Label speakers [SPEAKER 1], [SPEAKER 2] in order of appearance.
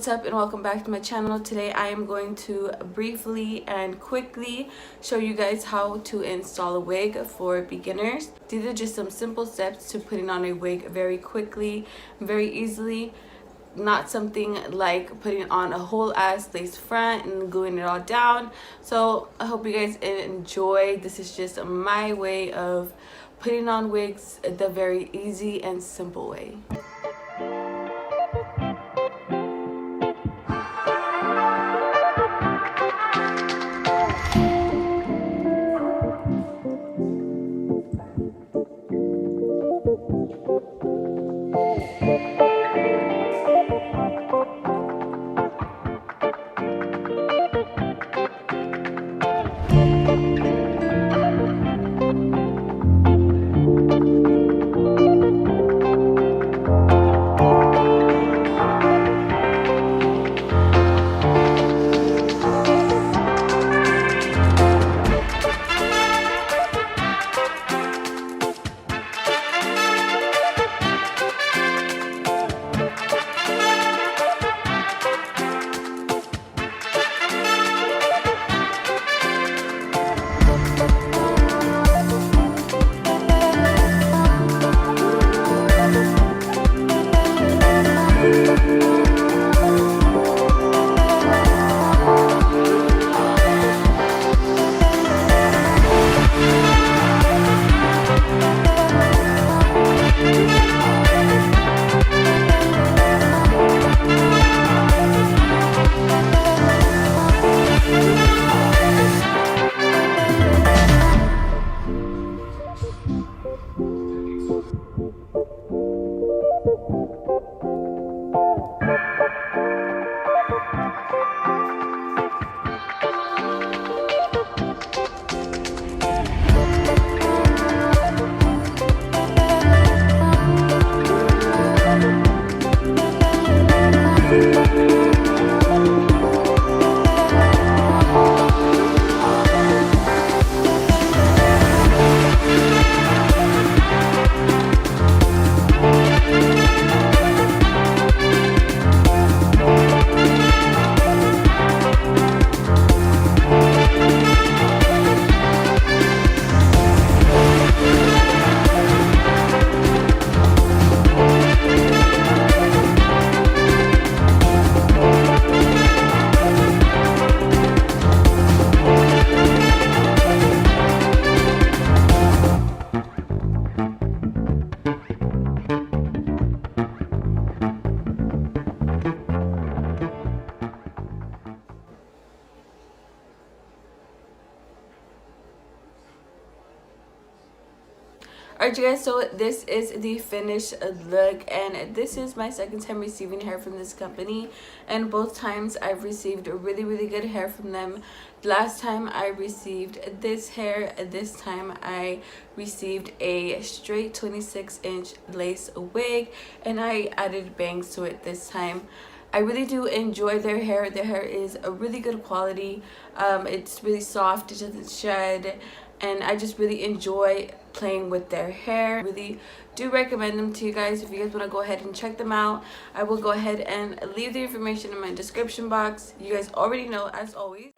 [SPEAKER 1] what's up and welcome back to my channel. Today I am going to briefly and quickly show you guys how to install a wig for beginners. These are just some simple steps to putting on a wig very quickly, very easily. Not something like putting on a whole ass lace front and gluing it all down. So I hope you guys enjoy. This is just my way of putting on wigs the very easy and simple way. Alright you guys, so this is the finished look, and this is my second time receiving hair from this company, and both times I've received really good hair from them. Last time I received this hair, this time I received a straight 26-inch lace wig, and I added bangs to it this time. I really do enjoy their hair. Their hair is a really good quality. It's really soft, it doesn't shed, and I just really enjoy playing with their hair. Really do recommend them to you guys. If you guys want to go ahead and check them out, I will go ahead and leave the information in my description box. You guys already know, as always.